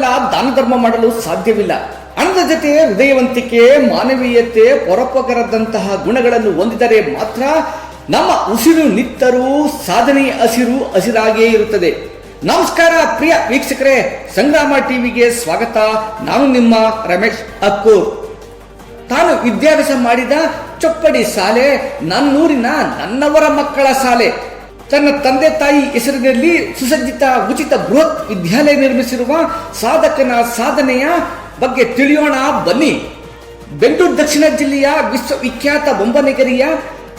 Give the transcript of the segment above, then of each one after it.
ಹಣದಿಂದ ದಾನ ಧರ್ಮ ಮಾಡಲು ಸಾಧ್ಯವಿಲ್ಲ. ಹಣದ ಜೊತೆ ಹೃದಯವಂತಿಕೆ, ಮಾನವೀಯತೆ, ಪರೋಪಕಾರದಂತಹ ಗುಣಗಳನ್ನು ಹೊಂದಿದರೆ ಮಾತ್ರ ನಮ್ಮ ಉಸಿರು ನಿತ್ತರೂ ಸಾಧನೆಯ ಹಸಿರು ಹಸಿರಾಗಿಯೇ ಇರುತ್ತದೆ. ನಮಸ್ಕಾರ ಪ್ರಿಯ ವೀಕ್ಷಕರೇ, ಸಂಗ್ರಾಮ ಟಿವಿಗೆ ಸ್ವಾಗತ. ನಾನು ನಿಮ್ಮ ರಮೇಶ್ ಅಕ್ಕೂರ್. ತಾನು ವಿದ್ಯಾಭ್ಯಾಸ ಮಾಡಿದ ಚೊಪ್ಪಡಿ ಶಾಲೆ ನನ್ನೂರಿನ ನನ್ನವರ ಮಕ್ಕಳ ಶಾಲೆ. ತನ್ನ ತಂದೆ ತಾಯಿ ಹೆಸರಿನಲ್ಲಿ ಸುಸಜ್ಜಿತ ಉಚಿತ ಬೃಹತ್ ವಿದ್ಯಾಲಯ ನಿರ್ಮಿಸಿರುವ ಸಾಧಕನ ಸಾಧನೆಯ ಬಗ್ಗೆ ತಿಳಿಯೋಣ ಬನ್ನಿ. ಬೆಂಗಳೂರು ದಕ್ಷಿಣ ಜಿಲ್ಲೆಯ ವಿಶ್ವವಿಖ್ಯಾತ ಬೊಮ್ಮನಗಿರಿಯ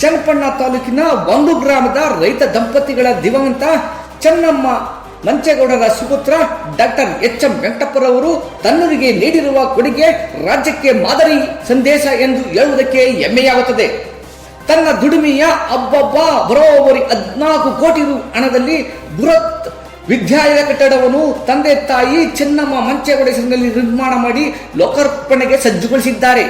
ಚನ್ನಪಣ್ಣ ತಾಲೂಕಿನ ಒಂದು ಗ್ರಾಮದ ರೈತ ದಂಪತಿಗಳ ದಿವಂಗತ ಚೆನ್ನಮ್ಮ ಮಂಚೇಗೌಡರ ಸುಪುತ್ರ ಡಾಕ್ಟರ್ ಎಚ್.ಎಂ. ವೆಂಕಟಪ್ಪರವರು ತನ್ನೂರಿಗೆ ನೀಡಿರುವ ಕೊಡುಗೆ ರಾಜ್ಯಕ್ಕೆ ಮಾದರಿ ಸಂದೇಶ ಎಂದು ಹೇಳುವುದಕ್ಕೆ ಹೆಮ್ಮೆಯಾಗುತ್ತದೆ. ತನ್ನ ದುಡಿಮೆಯ ಬರೋಬ್ಬರಿ 14 ಕೋಟಿ ಹಣದಲ್ಲಿ ಬೃಹತ್ ವಿದ್ಯಾಲಯ ಕಟ್ಟಡವನ್ನು ತಂದೆ ತಾಯಿ ಚೆನ್ನಮ್ಮ ಮಂಚೇಗೌಡ ಹೆಸರಿನಲ್ಲಿ ನಿರ್ಮಾಣ ಮಾಡಿ ಲೋಕಾರ್ಪಣೆಗೆ ಸಜ್ಜುಗೊಳಿಸಿದ್ದಾರೆ.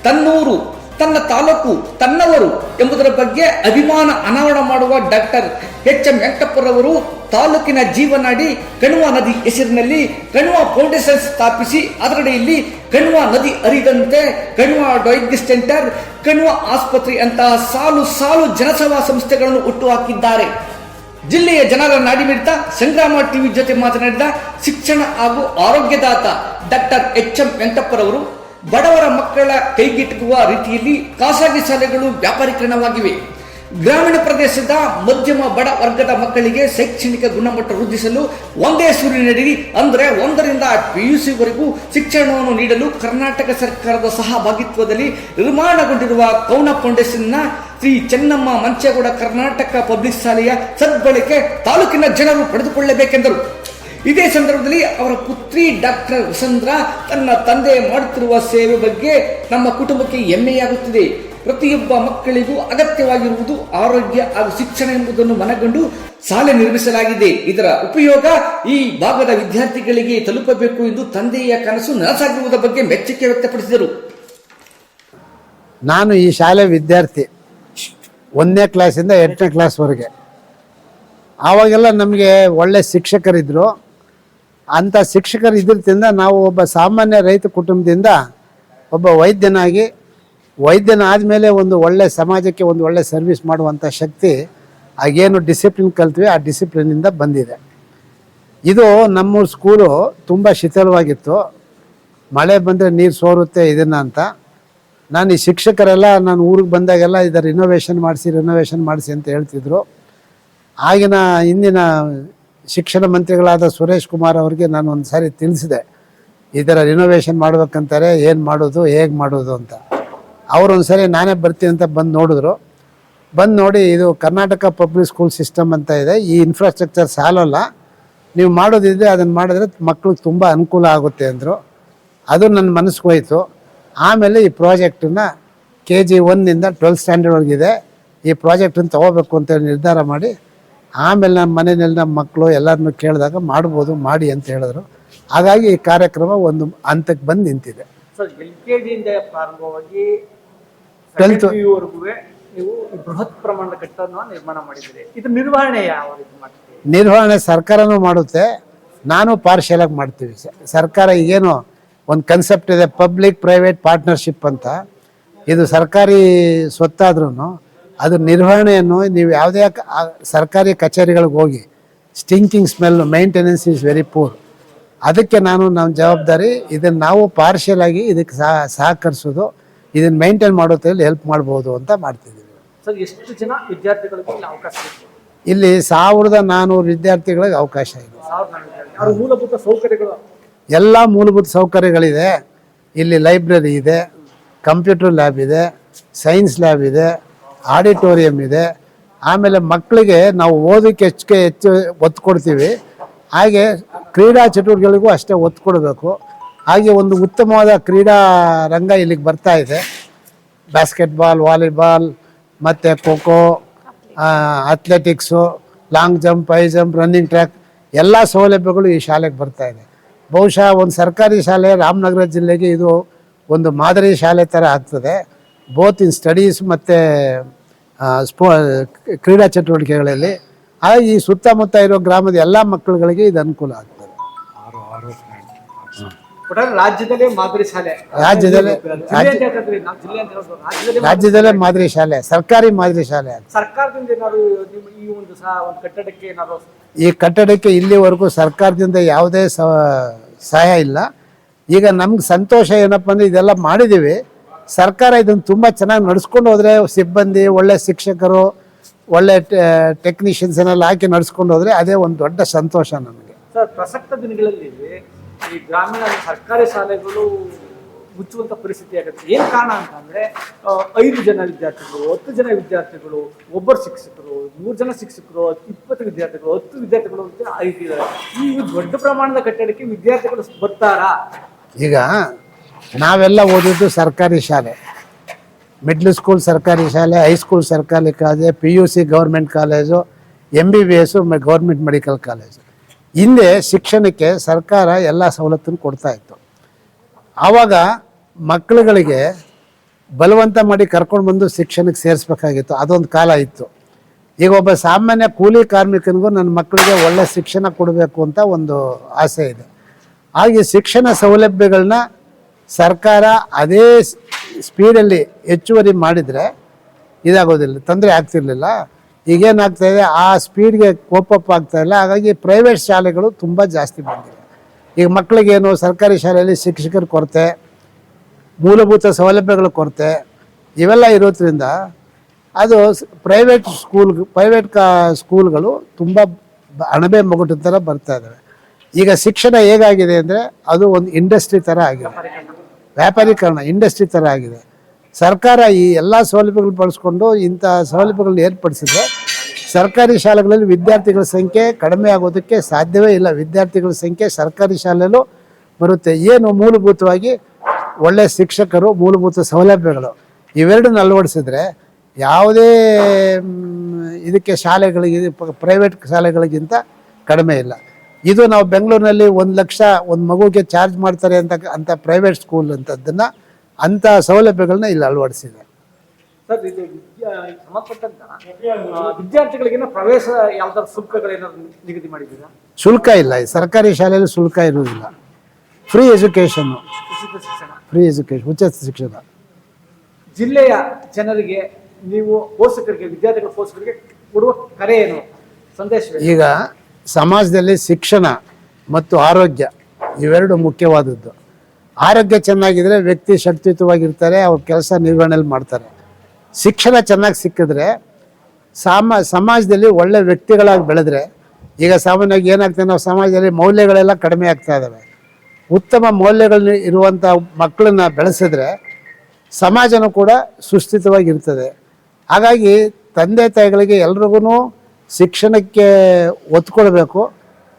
ತನ್ನೂರು, ತನ್ನ ತಾಲೂಕು, ತನ್ನವರು ಎಂಬುದರ ಬಗ್ಗೆ ಅಭಿಮಾನ ಅನಾವರಣ ಮಾಡುವ ಡಾಕ್ಟರ್ ಎಚ್.ಎಂ. ವೆಂಕಟಪ್ಪರವರು ತಾಲೂಕಿನ ಜೀವನಾಡಿ ಕಣ್ವ ನದಿ ಹೆಸರಿನಲ್ಲಿ ಕಣ್ವ ಫೌಂಡೇಶನ್ ಸ್ಥಾಪಿಸಿ ಅದರಡಿಯಲ್ಲಿ ಕಣ್ವ ನದಿ ಹರಿದಂತೆ ಕಣ್ವ ಡಯಾಗ್ನೋಸ್ಟಿಕ್ ಸೆಂಟರ್, ಕಣ್ವ ಆಸ್ಪತ್ರೆ ಅಂತಹ ಸಾಲು ಸಾಲು ಜನಸೇವಾ ಸಂಸ್ಥೆಗಳನ್ನು ಹುಟ್ಟುಹಾಕಿದ್ದಾರೆ. ಜಿಲ್ಲೆಯ ಜನರ ನಾಡಿಮಿಡಿತ ಸಂಗ್ರಾಮ ಟಿವಿ ಜೊತೆ ಮಾತನಾಡಿದ ಶಿಕ್ಷಣ ಹಾಗೂ ಆರೋಗ್ಯದಾತ ಡಾಕ್ಟರ್ ಎಚ್.ಎಂ. ವೆಂಕಟಪ್ಪರವರು ಬಡವರ ಮಕ್ಕಳ ಕೈಗೆಟುಕುವ ರೀತಿಯಲ್ಲಿ ಖಾಸಗಿ ಶಾಲೆಗಳು ವ್ಯಾಪಾರೀಕರಣವಾಗಿವೆ. ಗ್ರಾಮೀಣ ಪ್ರದೇಶದ ಮಧ್ಯಮ ಬಡ ವರ್ಗದ ಮಕ್ಕಳಿಗೆ ಶೈಕ್ಷಣಿಕ ಗುಣಮಟ್ಟ ವೃದ್ಧಿಸಲು ಒಂದೇ ಸೂರಿನಡಿ ಅಂದರೆ 1ರಿಂದ PUC ವರೆಗೂ ಶಿಕ್ಷಣವನ್ನು ನೀಡಲು ಕರ್ನಾಟಕ ಸರ್ಕಾರದ ಸಹಭಾಗಿತ್ವದಲ್ಲಿ ನಿರ್ಮಾಣಗೊಂಡಿರುವ ಕೌನ ಫೌಂಡೇಶನ್ನ ಶ್ರೀ ಚೆನ್ನಮ್ಮ ಮಂಚೇಗೌಡ ಕರ್ನಾಟಕ ಪಬ್ಲಿಕ್ ಶಾಲೆಯ ಸದ್ಬಳಕೆ ತಾಲೂಕಿನ ಜನರು ಪಡೆದುಕೊಳ್ಳಬೇಕೆಂದರು. ಇದೇ ಸಂದರ್ಭದಲ್ಲಿ ಅವರ ಪುತ್ರಿ ಡಾಕ್ಟರ್ ವಸಂದ್ರ ತನ್ನ ತಂದೆ ಮಾಡುತ್ತಿರುವ ಸೇವೆ ಬಗ್ಗೆ ನಮ್ಮ ಕುಟುಂಬಕ್ಕೆ ಹೆಮ್ಮೆಯಾಗುತ್ತಿದೆ. ಪ್ರತಿಯೊಬ್ಬ ಮಕ್ಕಳಿಗೂ ಅಗತ್ಯವಾಗಿರುವುದು ಆರೋಗ್ಯ ಹಾಗೂ ಶಿಕ್ಷಣ ಎಂಬುದನ್ನು ಮನಗಂಡು ಶಾಲೆ ನಿರ್ಮಿಸಲಾಗಿದೆ. ಇದರ ಉಪಯೋಗ ಈ ಭಾಗದ ವಿದ್ಯಾರ್ಥಿಗಳಿಗೆ ತಲುಪಬೇಕು ಎಂದು ತಂದೆಯ ಕನಸು ನನಸಾಗಿರುವುದರ ಬಗ್ಗೆ ಮೆಚ್ಚುಗೆ ವ್ಯಕ್ತಪಡಿಸಿದರು. ನಾನು ಈ ಶಾಲೆ ವಿದ್ಯಾರ್ಥಿ 1ನೇ ಕ್ಲಾಸಿಂದ 8ನೇ ಕ್ಲಾಸ್ವರೆಗೆ. ಆವಾಗೆಲ್ಲ ನಮಗೆ ಒಳ್ಳೆ ಶಿಕ್ಷಕರಿದ್ದರು. ಅಂಥ ಶಿಕ್ಷಕರು ಇದ್ರಿಂದ ನಾವು ಒಬ್ಬ ಸಾಮಾನ್ಯ ರೈತ ಕುಟುಂಬದಿಂದ ಒಬ್ಬ ವೈದ್ಯನ ಆದಮೇಲೆ ಒಂದು ಒಳ್ಳೆ ಸಮಾಜಕ್ಕೆ ಒಂದು ಒಳ್ಳೆ ಸರ್ವಿಸ್ ಮಾಡುವಂಥ ಶಕ್ತಿ ಆಗೇನು ಡಿಸಿಪ್ಲಿನ್ ಕಲ್ತ್ವಿ ಆ ಡಿಸಿಪ್ಲಿನಿಂದ ಬಂದಿದೆ. ಇದು ನಮ್ಮೂರು ಸ್ಕೂಲು ತುಂಬ ಶಿಥಿಲವಾಗಿತ್ತು. ಮಳೆ ಬಂದರೆ ನೀರು ಸೋರುತ್ತೆ ಇದನ್ನು ಅಂತ ನಾನು ಈ ಶಿಕ್ಷಕರೆಲ್ಲ ನಾನು ಊರಿಗೆ ಬಂದಾಗೆಲ್ಲ ಇದರ ರಿನೋವೇಷನ್ ಮಾಡಿಸಿ ಅಂತ ಹೇಳ್ತಿದ್ರು. ಆಗಿನ ಹಿಂದಿನ ಶಿಕ್ಷಣ ಮಂತ್ರಿಗಳಾದ ಸುರೇಶ್ ಕುಮಾರ್ ಅವರಿಗೆ ನಾನು ಒಂದು ಸಾರಿ ತಿಳಿಸಿದೆ, ಈ ಥರ ರಿನೋವೇಷನ್ ಮಾಡ್ಬೇಕಂತಾರೆ, ಏನು ಮಾಡೋದು ಹೇಗೆ ಮಾಡೋದು ಅಂತ. ಅವರೊಂದು ಸರಿ ನಾನೇ ಬರ್ತೀನಿ ಅಂತ ಬಂದು ನೋಡಿ ಇದು ಕರ್ನಾಟಕ ಪಬ್ಲಿಕ್ ಸ್ಕೂಲ್ ಸಿಸ್ಟಮ್ ಅಂತ ಇದೆ, ಈ ಇನ್ಫ್ರಾಸ್ಟ್ರಕ್ಚರ್ ಸಾಲಲ್ಲ, ನೀವು ಮಾಡೋದಿದ್ರೆ ಅದನ್ನು ಮಾಡಿದ್ರೆ ಮಕ್ಳಿಗೆ ತುಂಬ ಅನುಕೂಲ ಆಗುತ್ತೆ ಅಂದರು. ಅದು ನನ್ನ ಮನಸ್ಸಿಗೆ ಹೋಯಿತು. ಆಮೇಲೆ ಈ ಪ್ರಾಜೆಕ್ಟನ್ನು KG 1ನಿಂದ 12th ಸ್ಟ್ಯಾಂಡರ್ಡ್ವರೆಗಿದೆ, ಈ ಪ್ರಾಜೆಕ್ಟನ್ನು ತೊಗೋಬೇಕು ಅಂತ ನಿರ್ಧಾರ ಮಾಡಿ ಆಮೇಲೆ ನಮ್ಮ ಮನೆಯಲ್ಲಿ ನಮ್ಮ ಮಕ್ಕಳು ಎಲ್ಲರನ್ನೂ ಕೇಳಿದಾಗ ಮಾಡ್ಬೋದು ಮಾಡಿ ಅಂತ ಹೇಳಿದ್ರು. ಹಾಗಾಗಿ ಈ ಕಾರ್ಯಕ್ರಮ ಒಂದು ಹಂತಕ್ಕೆ ಬಂದು ನಿಂತಿದೆ. LKGಯಿಂದ ಪ್ರಾರಂಭವಾಗಿ 12th ನೀವು ಬೃಹತ್ ಪ್ರಮಾಣದ ಕಟ್ಟಡವನ್ನು ನಿರ್ಮಾಣ ಮಾಡಿದ್ದೀರಿ. ಇದು ನಿರ್ವಹಣೆ ಯಾವ ರೀತಿ ಮಾಡ್ತೀವಿ? ನಿರ್ವಹಣೆ ಸರ್ಕಾರನೂ ಮಾಡುತ್ತೆ, ನಾನು ಪಾರ್ಷಿಯಲಾಗಿ ಮಾಡ್ತೀವಿ. ಸರ್ಕಾರ ಈಗೇನು ಒಂದು ಕನ್ಸೆಪ್ಟ್ ಇದೆ, ಪಬ್ಲಿಕ್ ಪ್ರೈವೇಟ್ ಪಾರ್ಟ್ನರ್ಶಿಪ್ ಅಂತ. ಇದು ಸರ್ಕಾರಿ ಸ್ವತ್ತಾದ್ರೂ ಅದು ನಿರ್ವಹಣೆಯನ್ನು ನೀವು ಯಾವುದೇ ಸರ್ಕಾರಿ ಕಚೇರಿಗಳಿಗೆ ಹೋಗಿ stinking smell, maintenance is very poor. ಅದಕ್ಕೆ ನಮ್ಮ ಜವಾಬ್ದಾರಿ ಇದನ್ನು ನಾವು ಪಾರ್ಷಿಯಲ್ ಆಗಿ ಇದಕ್ಕೆ ಸಹಕರಿಸೋದು, ಇದನ್ನು ಮೇಂಟೈನ್ ಮಾಡೋದ್ರಲ್ಲಿ ಹೆಲ್ಪ್ ಮಾಡ್ಬೋದು ಅಂತ ಮಾಡ್ತಿದ್ದೀವಿ. ಸರ್, ಎಷ್ಟು ಜನ ವಿದ್ಯಾರ್ಥಿಗಳಿಗೆ ಅವಕಾಶ ಇದೆ? ಇಲ್ಲಿ 1400 ವಿದ್ಯಾರ್ಥಿಗಳಿಗೆ ಅವಕಾಶ ಇದೆ. ಮೂಲಭೂತ ಸೌಕರ್ಯಗಳು ಎಲ್ಲ ಮೂಲಭೂತ ಸೌಕರ್ಯಗಳಿದೆ. ಇಲ್ಲಿ ಲೈಬ್ರರಿ ಇದೆ, ಕಂಪ್ಯೂಟರ್ ಲ್ಯಾಬ್ ಇದೆ, ಸೈನ್ಸ್ ಲ್ಯಾಬ್ ಇದೆ, ಆಡಿಟೋರಿಯಂ ಇದೆ. ಆಮೇಲೆ ಮಕ್ಕಳಿಗೆ ನಾವು ಓದೋಕ್ಕೆ ಹೆಚ್ಚು ಒತ್ತು ಕೊಡ್ತೀವಿ, ಹಾಗೆ ಕ್ರೀಡಾ ಚಟುವಟಿಕೆಗಳಿಗೂ ಅಷ್ಟೇ ಒತ್ತು ಕೊಡಬೇಕು. ಹಾಗೆ ಒಂದು ಉತ್ತಮವಾದ ಕ್ರೀಡಾ ರಂಗ ಇಲ್ಲಿಗೆ ಬರ್ತಾ ಇದೆ. ಬಾಸ್ಕೆಟ್ಬಾಲ್, ವಾಲಿಬಾಲ್ ಮತ್ತು kho kho, athletics, long jump, high jump, running track ಎಲ್ಲ ಸೌಲಭ್ಯಗಳು ಈ ಶಾಲೆಗೆ ಬರ್ತಾ ಇದೆ. ಬಹುಶಃ ಒಂದು ಸರ್ಕಾರಿ ಶಾಲೆ ರಾಮನಗರ ಜಿಲ್ಲೆಗೆ ಇದು ಒಂದು ಮಾದರಿ ಶಾಲೆ ಥರ ಆಗ್ತದೆ, ಬೋತ್ ಇನ್ ಸ್ಟಡೀಸ್ ಮತ್ತು ಕ್ರೀಡಾ ಚಟುವಟಿಕೆಗಳಲ್ಲಿ. ಈ ಸುತ್ತಮುತ್ತ ಇರೋ ಗ್ರಾಮದ ಎಲ್ಲ ಮಕ್ಕಳುಗಳಿಗೆ ಇದು ಅನುಕೂಲ ಆಗ್ತದೆ. ಒಟ್ಟಾರೆ ರಾಜ್ಯದಲ್ಲೇ ಮಾದರಿ ಶಾಲೆ. ರಾಜ್ಯದಲ್ಲೇ ಜಿಲ್ಲೆ ಅಂತ ಹೇಳ್ತಿದ್ರಿ, ನಾವು ಜಿಲ್ಲೆ ಅಂತ ಹೇಳೋದು ರಾಜ್ಯದಲ್ಲೇ ಮಾದರಿ ಶಾಲೆ, ಸರ್ಕಾರಿ ಮಾದರಿ ಶಾಲೆ. ಸರ್ಕಾರದಿಂದ ಏನಾದ್ರು ಈ ಒಂದು ಒಂದು ಕಟ್ಟಡಕ್ಕೆ ಏನಾದ್ರು ಈ ಕಟ್ಟಡಕ್ಕೆ ಇಲ್ಲಿವರೆಗೂ ಸರ್ಕಾರದಿಂದ ಯಾವುದೇ ಸಹಾಯ ಇಲ್ಲ. ಈಗ ನಮ್ಗೆ ಸಂತೋಷ ಏನಪ್ಪ ಅಂದರೆ ಇದೆಲ್ಲ ಮಾಡಿದ್ದೀವಿ, ಸರ್ಕಾರ ಇದನ್ನು ತುಂಬ ಚೆನ್ನಾಗಿ ನಡೆಸ್ಕೊಂಡು ಹೋದರೆ, ಸಿಬ್ಬಂದಿ ಒಳ್ಳೆ ಶಿಕ್ಷಕರು ಒಳ್ಳೆ ಟೆಕ್ನಿಷಿಯನ್ಸ್ನೆಲ್ಲ ಹಾಕಿ ನಡೆಸ್ಕೊಂಡು ಹೋದರೆ ಅದೇ ಒಂದು ದೊಡ್ಡ ಸಂತೋಷ ನಮಗೆ. ಸರ್, ಪ್ರಸಕ್ತ ದಿನಗಳಲ್ಲಿ ಈ ಗ್ರಾಮೀಣ ಸರ್ಕಾರಿ ಶಾಲೆಗಳು ಮುಚ್ಚುವಂತ ಪರಿಸ್ಥಿತಿ ಆಗುತ್ತೆ. ಏನು ಕಾರಣ ಅಂತಂದ್ರೆ 5 ಜನ ವಿದ್ಯಾರ್ಥಿಗಳು, 10 ಜನ ವಿದ್ಯಾರ್ಥಿಗಳು, ಒಬ್ಬರು ಶಿಕ್ಷಕರು, 3 ಜನ ಶಿಕ್ಷಕರು, 20 ವಿದ್ಯಾರ್ಥಿಗಳು, 10 ವಿದ್ಯಾರ್ಥಿಗಳು ಅಂತ ಆಗಿದ್ದಾರೆ. ಈ ದೊಡ್ಡ ಪ್ರಮಾಣದ ಕಟ್ಟಡಕ್ಕೆ ವಿದ್ಯಾರ್ಥಿಗಳು ಬರ್ತಾರಾ? ಈಗ ನಾವೆಲ್ಲ ಓದಿದ್ದು ಸರ್ಕಾರಿ ಶಾಲೆ, ಮಿಡ್ಲ್ ಸ್ಕೂಲ್ ಸರ್ಕಾರಿ ಶಾಲೆ, ಹೈಸ್ಕೂಲ್ ಸರ್ಕಾರಿ college, PUC government college, MBBS government medical college. ಹಿಂದೆ ಶಿಕ್ಷಣಕ್ಕೆ ಸರ್ಕಾರ ಎಲ್ಲ ಸವಲತ್ತನ್ನು ಕೊಡ್ತಾ ಇತ್ತು. ಆವಾಗ ಮಕ್ಕಳುಗಳಿಗೆ ಬಲವಂತ ಮಾಡಿ ಕರ್ಕೊಂಡು ಬಂದು ಶಿಕ್ಷಣಕ್ಕೆ ಸೇರಿಸ್ಬೇಕಾಗಿತ್ತು, ಅದೊಂದು ಕಾಲ ಇತ್ತು. ಈಗ ಒಬ್ಬ ಸಾಮಾನ್ಯ ಕೂಲಿ ಕಾರ್ಮಿಕನಿಗೂ ನನ್ನ ಮಕ್ಕಳಿಗೆ ಒಳ್ಳೆ ಶಿಕ್ಷಣ ಕೊಡಬೇಕು ಅಂತ ಒಂದು ಆಸೆ ಇದೆ. ಹಾಗೆ ಶಿಕ್ಷಣ ಸೌಲಭ್ಯಗಳನ್ನ ಸರ್ಕಾರ ಅದೇ ಸ್ಪೀಡಲ್ಲಿ ಹೆಚ್ಚುವರಿ ಮಾಡಿದರೆ ಇದಾಗೋದಿಲ್ಲ, ತೊಂದರೆ ಆಗ್ತಿರ್ಲಿಲ್ಲ. ಈಗೇನಾಗ್ತಾಯಿದೆ, ಆ ಸ್ಪೀಡ್ಗೆ ಕೋಪಪ್ ಆಗ್ತಾಯಿಲ್ಲ. ಹಾಗಾಗಿ ಪ್ರೈವೇಟ್ ಶಾಲೆಗಳು ತುಂಬ ಜಾಸ್ತಿ ಬಂದಿವೆ. ಈಗ ಮಕ್ಕಳಿಗೇನು ಸ್ರ್ಕಾರಿ ಶಾಲೆಯಲ್ಲಿ ಶಿಕ್ಷಕರ ಕೊರತೆ, ಮೂಲಭೂತ ಸೌಲಭ್ಯಗಳ ಕೊರತೆ ಇವೆಲ್ಲ ಇರೋದ್ರಿಂದ ಅದು ಪ್ರೈವೇಟ್ ಸ್ಕೂಲ್ಗಳು ತುಂಬ ಅಣಬೆ ಮಗುಟಿನ ಥರ ಬರ್ತಾ ಇದ್ದಾವೆ. ಈಗ ಶಿಕ್ಷಣ ಹೇಗಾಗಿದೆ ಅಂದರೆ ಅದು ಒಂದು ಇಂಡಸ್ಟ್ರಿ ಥರ ಆಗಿದೆ, ವ್ಯಾಪಾರೀಕರಣ ಇಂಡಸ್ಟ್ರಿ ಥರ ಆಗಿದೆ. ಸರ್ಕಾರ ಈ ಎಲ್ಲ ಸೌಲಭ್ಯಗಳು ಬಳಸ್ಕೊಂಡು ಇಂಥ ಸೌಲಭ್ಯಗಳನ್ನ ಏರ್ಪಡಿಸಿದ್ರೆ ಸರ್ಕಾರಿ ಶಾಲೆಗಳಲ್ಲಿ ವಿದ್ಯಾರ್ಥಿಗಳ ಸಂಖ್ಯೆ ಕಡಿಮೆ ಆಗೋದಕ್ಕೆ ಸಾಧ್ಯವೇ ಇಲ್ಲ. ವಿದ್ಯಾರ್ಥಿಗಳ ಸಂಖ್ಯೆ ಸರ್ಕಾರಿ ಶಾಲೆಯಲ್ಲೂ ಬರುತ್ತೆ. ಏನು ಮೂಲಭೂತವಾಗಿ ಒಳ್ಳೆಯ ಶಿಕ್ಷಕರು, ಮೂಲಭೂತ ಸೌಲಭ್ಯಗಳು ಇವೆರಡನ್ನ ಅಳವಡಿಸಿದ್ರೆ ಯಾವುದೇ ಇದಕ್ಕೆ ಶಾಲೆಗಳಿಗೆ, ಪ್ರೈವೇಟ್ ಶಾಲೆಗಳಿಗಿಂತ ಕಡಿಮೆ ಇಲ್ಲ. ಇದು ನಾವು ಬೆಂಗಳೂರಿನಲ್ಲಿ 1 ಲಕ್ಷ ಒಂದು ಮಗುಗೆ ಚಾರ್ಜ್ ಮಾಡ್ತಾರೆ ಅಂತ ಪ್ರೈವೇಟ್ ಸ್ಕೂಲ್ ಅಂತದನ್ನು ಅಂಥ ಸೌಲಭ್ಯಗಳನ್ನ ಇಲ್ಲಿ ಅಳವಡಿಸಿದೆ. ಸರ್, ಇದು ಸಂಬಂಧಪಟ್ಟಂತ ವಿದ್ಯಾರ್ಥಿಗಳಿಗಿನ ಪ್ರವೇಶ ಯಾವ್ದಾದ್ರು ಶುಲ್ಕಗಳೇನಾದ್ರು ನಿಗದಿ ಮಾಡಿದ್ದೀರಾ? ಶುಲ್ಕ ಇಲ್ಲ, ಸರ್ಕಾರಿ ಶಾಲೆಯಲ್ಲಿ ಶುಲ್ಕ ಇರುವುದಿಲ್ಲ. ಫ್ರೀ ಎಜುಕೇಷನ್, ಉಚಿತ ಶಿಕ್ಷಣ. ಜಿಲ್ಲೆಯ ಜನರಿಗೆ ನೀವು ಪೋಷಕರಿಗೆ, ವಿದ್ಯಾರ್ಥಿಗಳ ಪೋಷಕರಿಗೆ ಕೊಡುವ ಕರೆ ಏನು, ಸಂದೇಶ? ಈಗ ಸಮಾಜದಲ್ಲಿ ಶಿಕ್ಷಣ ಮತ್ತು ಆರೋಗ್ಯ ಇವೆರಡು ಮುಖ್ಯವಾದದ್ದು. ಆರೋಗ್ಯ ಚೆನ್ನಾಗಿದ್ರೆ ವ್ಯಕ್ತಿ ಶಕ್ತಿಯುತವಾಗಿರ್ತಾರೆ, ಅವ್ರ ಕೆಲಸ ನಿರ್ವಹಣೆಯಲ್ಲಿ ಮಾಡ್ತಾರೆ. ಶಿಕ್ಷಣ ಚೆನ್ನಾಗಿ ಸಿಕ್ಕಿದ್ರೆ ಸಮಾಜದಲ್ಲಿ ಒಳ್ಳೆ ವ್ಯಕ್ತಿಗಳಾಗಿ ಬೆಳೆದ್ರೆ, ಈಗ ಸಾಮಾನ್ಯವಾಗಿ ಏನಾಗ್ತದೆ, ನಾವು ಸಮಾಜದಲ್ಲಿ ಮೌಲ್ಯಗಳೆಲ್ಲ ಕಡಿಮೆ ಆಗ್ತಾ ಇದ್ದಾವೆ. ಉತ್ತಮ ಮೌಲ್ಯಗಳನ್ನ ಇರುವಂಥ ಮಕ್ಕಳನ್ನ ಬೆಳೆಸಿದ್ರೆ ಸಮಾಜನೂ ಕೂಡ ಸುಸ್ಥಿತವಾಗಿರ್ತದೆ. ಹಾಗಾಗಿ ತಂದೆ ತಾಯಿಗಳಿಗೆ ಎಲ್ರಿಗೂ ಶಿಕ್ಷಣಕ್ಕೆ ಒತ್ತು ಕೊಡಬೇಕು.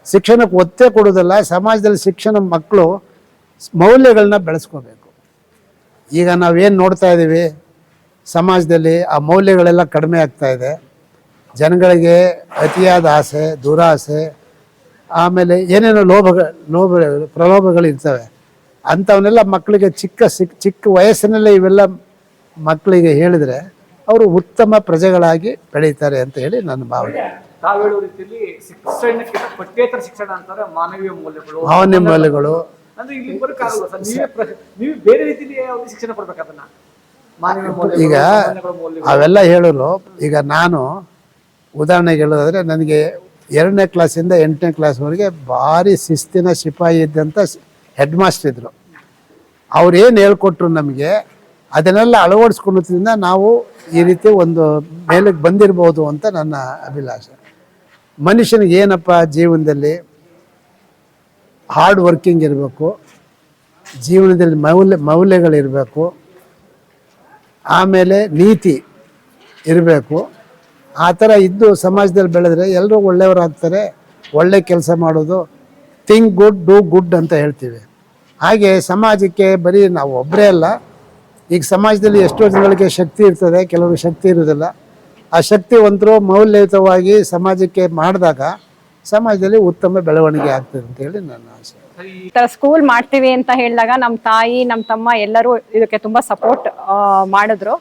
ಶಿಕ್ಷಣಕ್ಕೆ ಒತ್ತೇ ಕೊಡೋದಲ್ಲ, ಸಮಾಜದಲ್ಲಿ ಶಿಕ್ಷಣ ಮಕ್ಕಳು ಮೌಲ್ಯಗಳನ್ನ ಬೆಳೆಸ್ಕೋಬೇಕು. ಈಗ ನಾವೇನು ನೋಡ್ತಾ ಇದ್ದೀವಿ ಸಮಾಜದಲ್ಲಿ, ಆ ಮೌಲ್ಯಗಳೆಲ್ಲ ಕಡಿಮೆ ಆಗ್ತಾ ಇದೆ. ಜನಗಳಿಗೆ ಅತಿಯಾದ ಆಸೆ, ದುರಾಸೆ, ಆಮೇಲೆ ಏನೇನೋ ಪ್ರಲೋಭಗಳಿರ್ತವೆ. ಅಂಥವನ್ನೆಲ್ಲ ಮಕ್ಕಳಿಗೆ ಚಿಕ್ಕ ವಯಸ್ಸಿನಲ್ಲೇ ಇವೆಲ್ಲ ಮಕ್ಕಳಿಗೆ ಹೇಳಿದರೆ ಅವರು ಉತ್ತಮ ಪ್ರಜೆಗಳಾಗಿ ಬೆಳೀತಾರೆ ಅಂತ ಹೇಳಿ ನನ್ನ ಭಾವನೆ. ತಾವು ಹೇಳುವ ರೀತಿಯಲ್ಲಿ ಶಿಕ್ಷಣಕ್ಕೆ ಪಠ್ಯೇತರ ಶಿಕ್ಷಣ ಅಂತಾರೆ, ಮಾನವೀಯ ಮೌಲ್ಯಗಳು ಅಂದ್ರೆ ಇಲ್ಲಿ ಬರಕ್ಕಾಗಲ್ಲ ಸರ್. ನೀವು ಬೇರೆ ರೀತಿಯಲ್ಲಿ ಶಿಕ್ಷಣ ಕೊಡ್ಬೇಕು ಅದನ್ನ, ಮಾನವೀಯ ಮೌಲ್ಯಗಳು, ಈಗ ಅವೆಲ್ಲ ಹೇಳಲು. ಈಗ ನಾನು ಉದಾಹರಣೆಗೆ ಹೇಳೋದಾದ್ರೆ, ನನಗೆ 2ನೇ ಕ್ಲಾಸಿಂದ 8ನೇ ಕ್ಲಾಸ್ವರೆಗೆ ಭಾರಿ ಶಿಸ್ತಿನ ಸಿಪಾಯಿ ಇದ್ದಂಥ ಹೆಡ್ ಮಾಸ್ಟರ್ ಇದ್ದರು. ಅವ್ರೇನು ಹೇಳ್ಕೊಟ್ರು ನಮಗೆ ಅದನ್ನೆಲ್ಲ ಅಳವಡಿಸ್ಕೊಳ್ಳೋದ್ರಿಂದ ನಾವು ಈ ರೀತಿ ಒಂದು ಮೇಲಕ್ಕೆ ಬಂದಿರ್ಬೋದು ಅಂತ ನನ್ನ ಅಭಿಲಾಷೆ. ಮನುಷ್ಯನಿಗೆ ಏನಪ್ಪ ಜೀವನದಲ್ಲಿ ಹಾರ್ಡ್ ವರ್ಕಿಂಗ್ ಇರಬೇಕು, ಜೀವನದಲ್ಲಿ ಮೌಲ್ಯಗಳಿರಬೇಕು, ಆಮೇಲೆ ನೀತಿ ಇರಬೇಕು. ಆ ಥರ ಇದ್ದು ಸಮಾಜದಲ್ಲಿ ಬೆಳೆದ್ರೆ ಎಲ್ಲರೂ ಒಳ್ಳೆಯವರಾಗ್ತಾರೆ. ಒಳ್ಳೆ ಕೆಲಸ ಮಾಡೋದು, ಥಿಂಕ್ ಗುಡ್ ಡೂ ಗುಡ್ ಅಂತ ಹೇಳ್ತೀವಿ. ಹಾಗೆ ಸಮಾಜಕ್ಕೆ ಬರೀ ನಾವು ಒಬ್ಬರೇ ಅಲ್ಲ, ಈಗ ಸಮಾಜದಲ್ಲಿ ಎಷ್ಟೋ ಜನಗಳಿಗೆ ಶಕ್ತಿ ಇರ್ತದೆ, ಕೆಲವ್ರಿಗೆ ಶಕ್ತಿ ಇರೋದಿಲ್ಲ. ಆ ಶಕ್ತಿವಂತರು ಮೌಲ್ಯಯುತವಾಗಿ ಸಮಾಜಕ್ಕೆ ಮಾಡಿದಾಗ ಸಮಾಜದಲ್ಲಿ ಉತ್ತಮ ಬೆಳವಣಿಗೆ ಆಗ್ತದೆ ಅಂತ ಹೇಳಿ ನನ್ನ ಆಸೆ. ಸ್ಕೂಲ್ ಮಾಡ್ತೀವಿ ಅಂತ ಹೇಳಿದಾಗ ನಮ್ಮ ತಾಯಿ, ನಮ್ಮ ತಮ್ಮ ಎಲ್ಲರೂ ಇದಕ್ಕೆ ತುಂಬಾ ಸಪೋರ್ಟ್ ಮಾಡಿದ್ರು.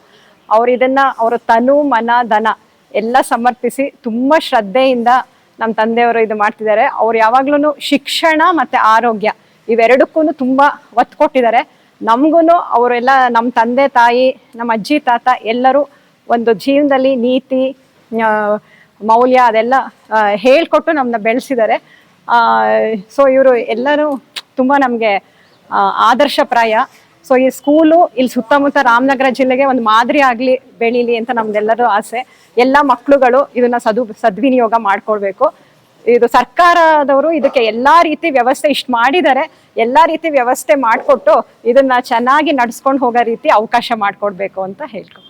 ಅವ್ರು ಇದನ್ನ ಅವರ ತನು, ಮನ, ಧನ ಎಲ್ಲ ಸಮರ್ಪಿಸಿ ತುಂಬಾ ಶ್ರದ್ಧೆಯಿಂದ ನಮ್ಮ ತಂದೆಯವರು ಇದು ಮಾಡ್ತಿದ್ದಾರೆ. ಅವ್ರು ಯಾವಾಗ್ಲೂ ಶಿಕ್ಷಣ ಮತ್ತೆ ಆರೋಗ್ಯ ಇವೆರಡಕ್ಕೂ ತುಂಬಾ ಒತ್ತು ಕೊಟ್ಟಿದ್ದಾರೆ. ನಮಗೂ ಅವರೆಲ್ಲ ನಮ್ಮ ತಂದೆ ತಾಯಿ, ನಮ್ಮ ಅಜ್ಜಿ ತಾತ ಎಲ್ಲರೂ ಒಂದು ಜೀವನದಲ್ಲಿ ನೀತಿ, ಮೌಲ್ಯ ಅದೆಲ್ಲ ಹೇಳ್ಕೊಟ್ಟು ನಮ್ಮನ್ನ ಬೆಳೆಸಿದ್ದಾರೆ. ಸೊ ಇವರು ಎಲ್ಲರೂ ತುಂಬಾ ನಮಗೆ ಆದರ್ಶಪ್ರಾಯ. ಸೊ ಈ ಸ್ಕೂಲು ಇಲ್ಲಿ ಸುತ್ತಮುತ್ತ ರಾಮನಗರ ಜಿಲ್ಲೆಗೆ ಒಂದು ಮಾದರಿ ಆಗಲಿ, ಬೆಳೀಲಿ ಅಂತ ನಮ್ದೆಲ್ಲರೂ ಆಸೆ. ಎಲ್ಲ ಮಕ್ಕಳುಗಳು ಇದನ್ನ ಸದ್ವಿನಿಯೋಗ ಮಾಡ್ಕೊಳ್ಬೇಕು. ಇದು ಸರ್ಕಾರದವರು ಇದಕ್ಕೆ ಎಲ್ಲಾ ರೀತಿ ವ್ಯವಸ್ಥೆ ಇಷ್ಟು ಮಾಡಿದ್ದಾರೆ, ಎಲ್ಲಾ ರೀತಿ ವ್ಯವಸ್ಥೆ ಮಾಡಿಕೊಟ್ಟು ಇದನ್ನ ಚೆನ್ನಾಗಿ ನಡ್ಸ್ಕೊಂಡು ಹೋಗೋ ರೀತಿ ಅವಕಾಶ ಮಾಡಿಕೊಡ್ಬೇಕು ಅಂತ ಹೇಳ್ಕೊ.